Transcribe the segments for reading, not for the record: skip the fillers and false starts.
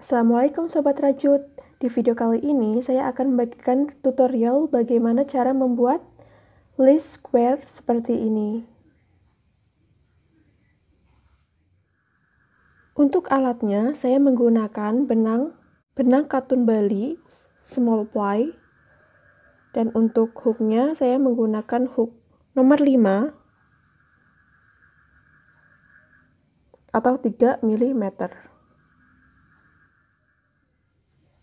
Assalamualaikum Sobat Rajut. Di video kali ini saya akan membagikan tutorial bagaimana cara membuat least square seperti ini. Untuk alatnya saya menggunakan benang katun Bali small ply, dan untuk hooknya saya menggunakan hook nomor 5 atau 3 mm.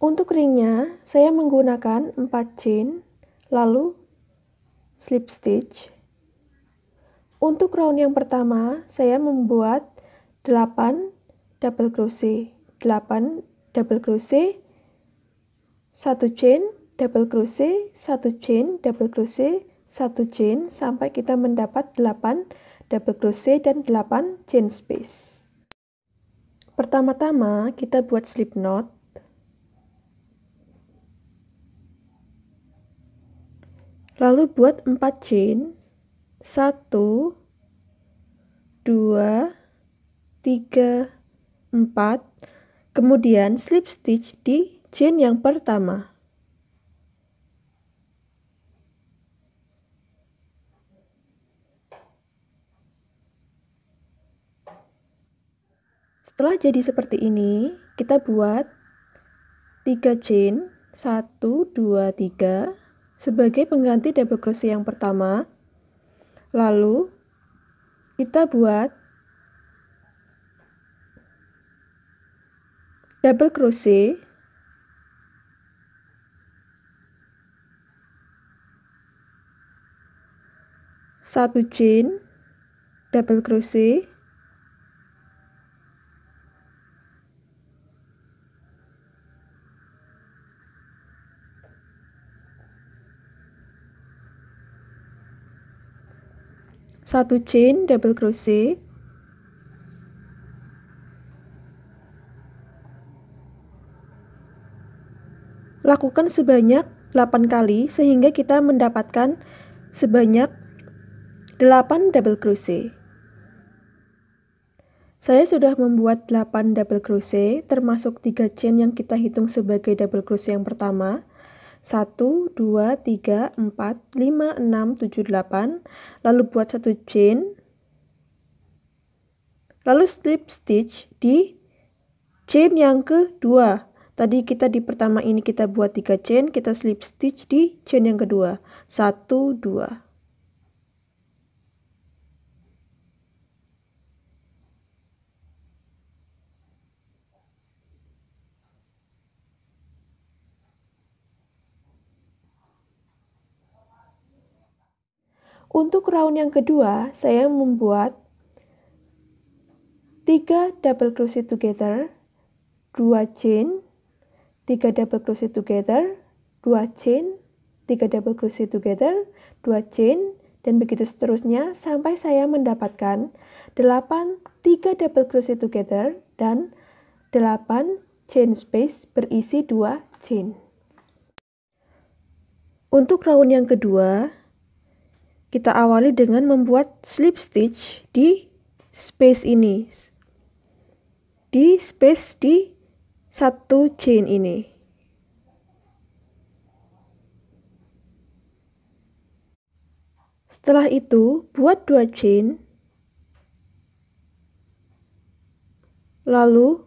Untuk ringnya, saya menggunakan 4 chain, lalu slip stitch. Untuk round yang pertama, saya membuat 8 double crochet, 8 double crochet, 1 chain, double crochet, 1 chain, double crochet, 1 chain, sampai kita mendapat 8 double crochet dan 8 chain space. Pertama-tama, kita buat slip knot. Lalu buat 4 chain, 1, 2, 3, 4, kemudian slip stitch di chain yang pertama. Setelah jadi seperti ini, kita buat 3 chain, 1, 2, 3, sebagai pengganti double crochet yang pertama. Lalu kita buat double crochet, satu chain, double crochet, satu chain, double crochet, lakukan sebanyak 8 kali sehingga kita mendapatkan sebanyak 8 double crochet. Saya sudah membuat 8 double crochet termasuk 3 chain yang kita hitung sebagai double crochet yang pertama. 1, 2, 3, 4, 5, 6, 7, 8. Lalu buat 1 chain. Lalu slip stitch di chain yang kedua. Tadi kita di pertama ini kita buat 3 chain, kita slip stitch di chain yang kedua. 1, 2. Untuk round yang kedua, saya membuat 3 double crochet together, 2 chain, 3 double crochet together, 2 chain, 3 double crochet together, 2 chain, dan begitu seterusnya sampai saya mendapatkan 3 double crochet together dan 8 chain space berisi 2 chain. Untuk round yang kedua, kita awali dengan membuat slip stitch di space ini, di space di 1 chain ini. Setelah itu, buat 2 chain, lalu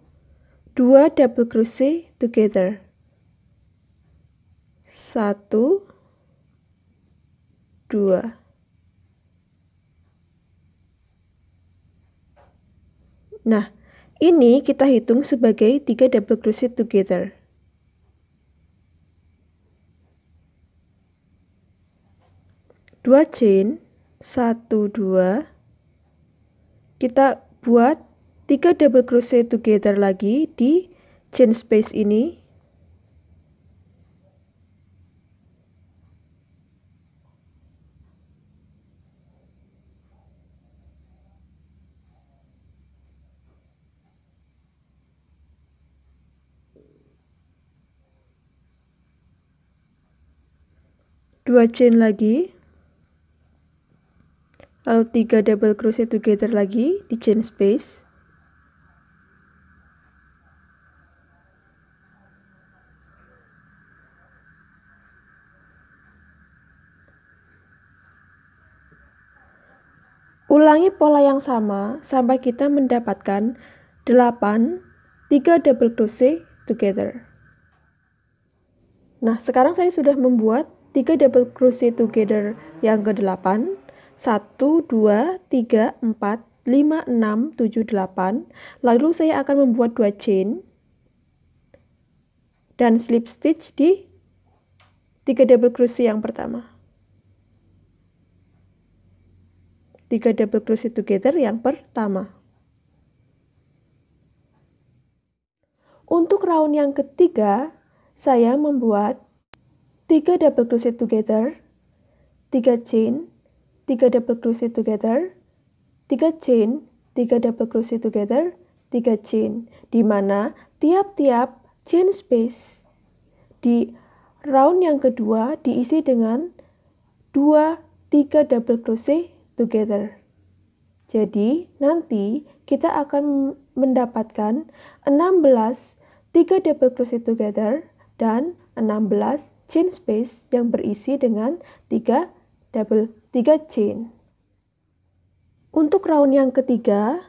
2 double crochet together. 1, 2. Nah, ini kita hitung sebagai 3 double crochet together. Dua chain, 1, 2. Kita buat 3 double crochet together lagi di chain space ini. Dua chain lagi, lalu 3 double crochet together lagi di chain space. Ulangi pola yang sama sampai kita mendapatkan 8 3 double crochet together. Nah, sekarang saya sudah membuat 3 double crochet together yang ke-8. 1, 2, 3, 4, 5, 6, 7, 8. Lalu saya akan membuat 2 chain dan slip stitch di 3 double crochet yang pertama. 3 double crochet together yang pertama. Untuk round yang ketiga, saya membuat 3 double crochet together, 3 chain, 3 double crochet together, 3 chain, 3 double crochet together, 3 chain, di mana tiap-tiap chain space di round yang kedua diisi dengan 2-3 double crochet together. Jadi, nanti kita akan mendapatkan 16 3 double crochet together dan 16 chain space yang berisi dengan 3 chain. Untuk round yang ketiga,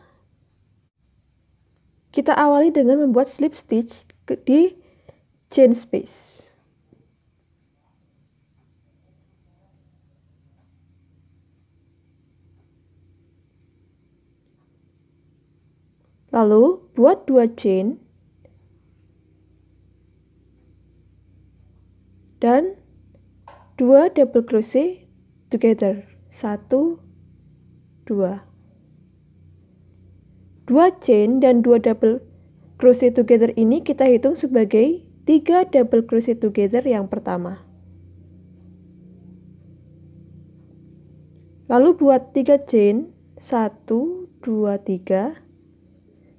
kita awali dengan membuat slip stitch di chain space. Lalu, buat 2 chain dan 2 double crochet together. 1, 2. 2 chain dan 2 double crochet together ini kita hitung sebagai 3 double crochet together yang pertama. Lalu buat 3 chain, 1, 2, 3.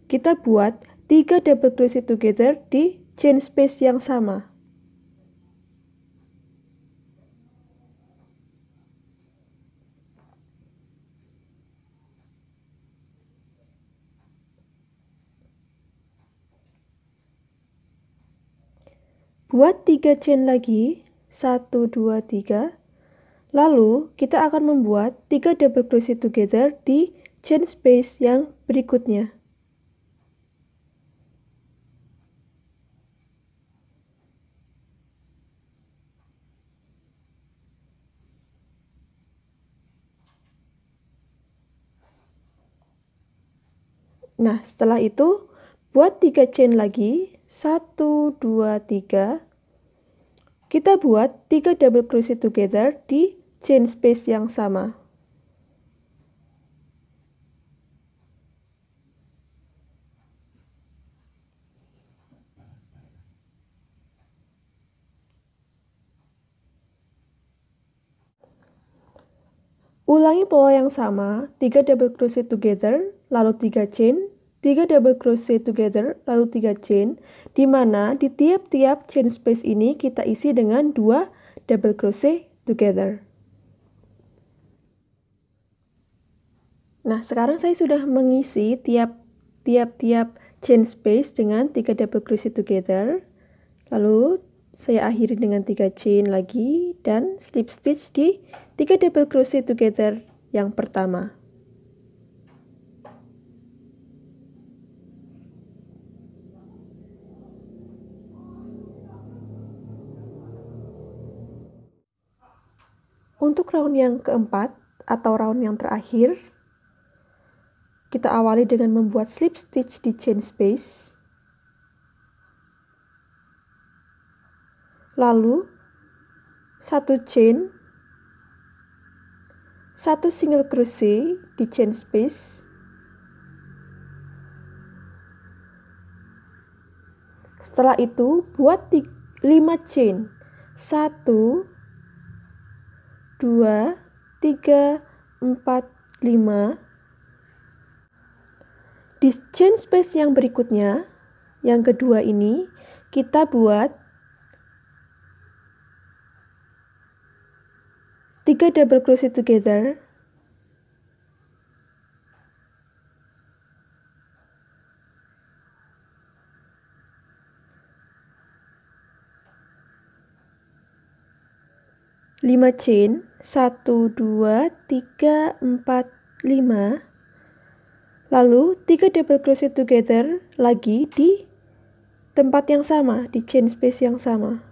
Kita buat 3 double crochet together di chain space yang sama. Buat 3 chain lagi, 1, 2, 3. Lalu, kita akan membuat 3 double crochet together di chain space yang berikutnya. Nah, setelah itu, buat 3 chain lagi, 1, 2, 3. Kita buat 3 double crochet together di chain space yang sama. Ulangi pola yang sama, 3 double crochet together, lalu 3 chain, 3 double crochet together, lalu 3 chain, di mana di tiap-tiap chain space ini kita isi dengan 2 double crochet together. Nah, sekarang saya sudah mengisi tiap-tiap chain space dengan 3 double crochet together. Lalu saya akhiri dengan 3 chain lagi dan slip stitch di 3 double crochet together yang pertama. Untuk round yang keempat atau round yang terakhir, kita awali dengan membuat slip stitch di chain space. Lalu, 1 chain, 1 single crochet di chain space. Setelah itu, buat 5 chain. 1, 2, 3, 4, 5. Di chain space yang berikutnya, yang kedua ini, kita buat 3 double crochet together. Lima chain, 1, 2, 3, 4, 5, lalu 3 double crochet together lagi di tempat yang sama, di chain space yang sama.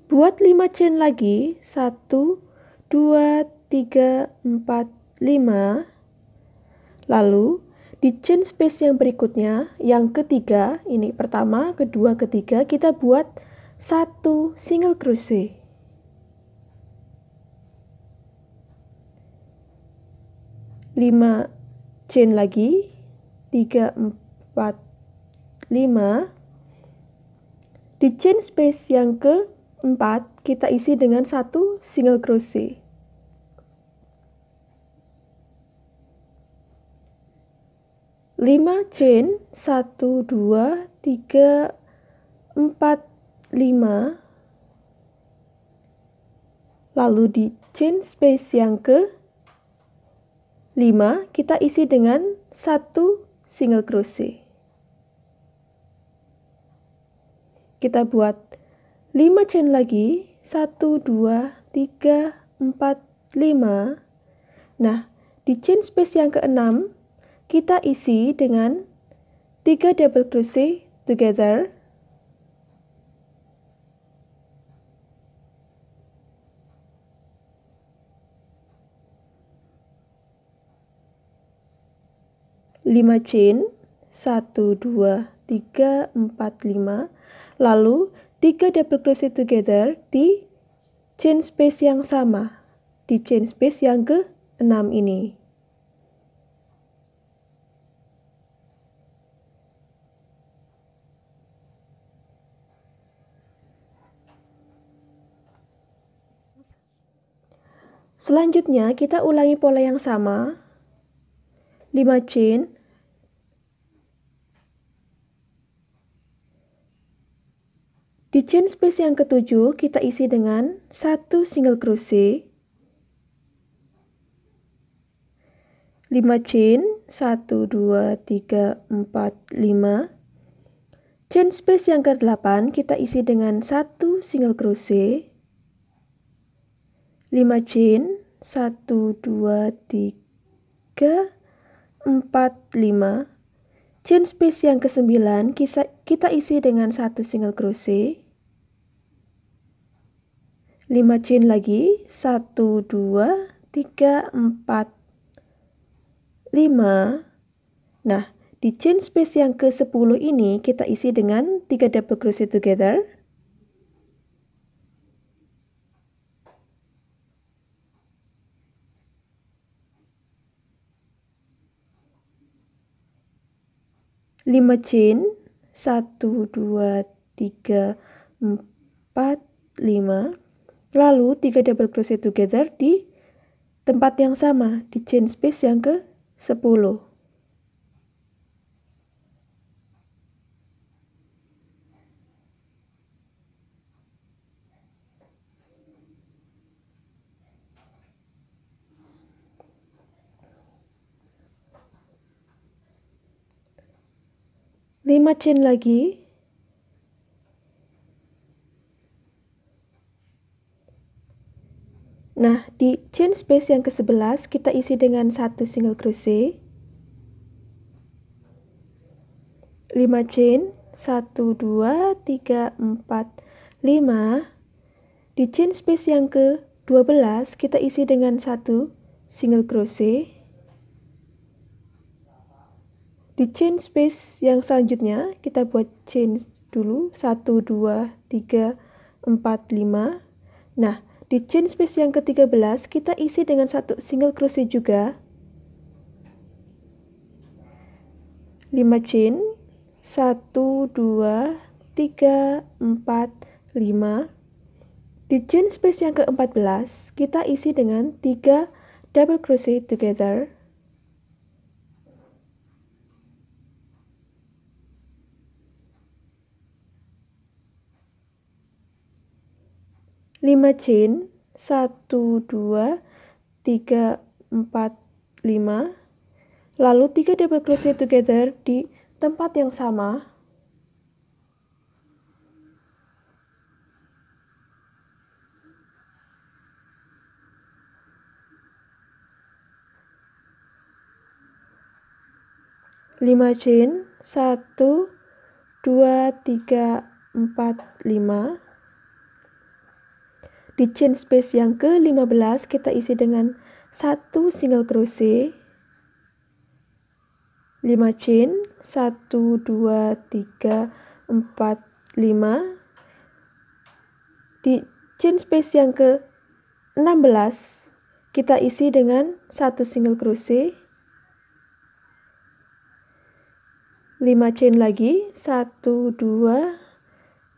Buat 5 chain lagi, 1, 2, 3, 4, 5. Lalu di chain space yang berikutnya, yang ketiga, ini pertama, kedua, ketiga, kita buat 1 single crochet. Lima chain lagi, 3, 4, 5. Di chain space yang keempat, kita isi dengan 1 single crochet. 5 chain, 1, 2, 3, 4, 5. Lalu di chain space yang ke-5, kita isi dengan 1 single crochet. Kita buat 5 chain lagi, 1, 2, 3, 4, 5. Nah, di chain space yang ke-6, kita isi dengan 3 double crochet together. Lima chain, 1, 2, 3, 4, 5. Lalu 3 double crochet together di chain space yang sama, di chain space yang ke-6 ini. Selanjutnya kita ulangi pola yang sama. 5 chain. Di chain space yang ke-7 kita isi dengan 1 single crochet. 5 chain, 1, 2, 3, 4, 5. Chain space yang ke-8 kita isi dengan 1 single crochet. 5 chain, 1, 2, 3, 4, 5. Chain space yang ke-9 kita isi dengan 1 single crochet. 5 chain lagi, 1, 2, 3, 4, 5. Nah, di chain space yang ke-10 ini kita isi dengan 3 double crochet together. Lima chain, 1, 2, 3, 4, 5. Lalu 3 double crochet together di tempat yang sama, di chain space yang ke-10. Lima chain lagi. Nah, di chain space yang ke-11 kita isi dengan 1 single crochet. 5 chain, 1, 2, 3, 4, 5. Di chain space yang ke-12 kita isi dengan 1 single crochet. Di chain space yang selanjutnya kita buat chain dulu, 1, 2, 3, 4, 5. Nah, di chain space yang ke-13 kita isi dengan 1 single crochet juga. 5 chain, 1, 2, 3, 4, 5. Di chain space yang ke-14 kita isi dengan 3 double crochet together. 5 chain, 1, 2, 3, 4, 5. Lalu 3 double crochet together di tempat yang sama. Lima chain, 1, 2, 3, 4, 5. Di chain space yang ke-15 kita isi dengan 1 single crochet, 5 chain, 1, 2, 3, 4, 5. Di chain space yang ke-16 kita isi dengan 1 single crochet, 5 chain lagi, 1, 2,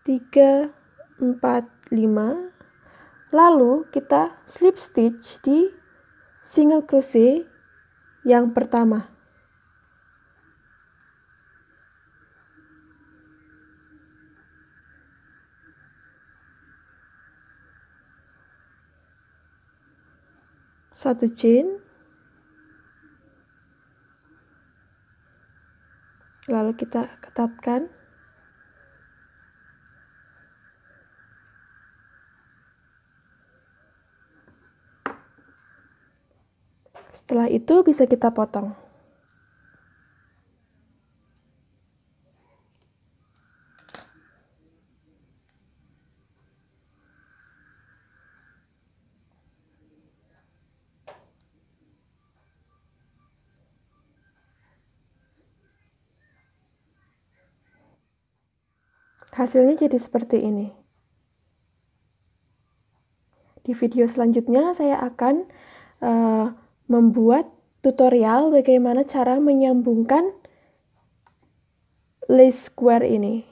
3, 4, 5. Lalu kita slip stitch di single crochet yang pertama. Satu chain, lalu kita ketatkan. Setelah itu bisa kita potong. Hasilnya jadi seperti ini. Di video selanjutnya saya akan membuat tutorial bagaimana cara menyambungkan lace square ini.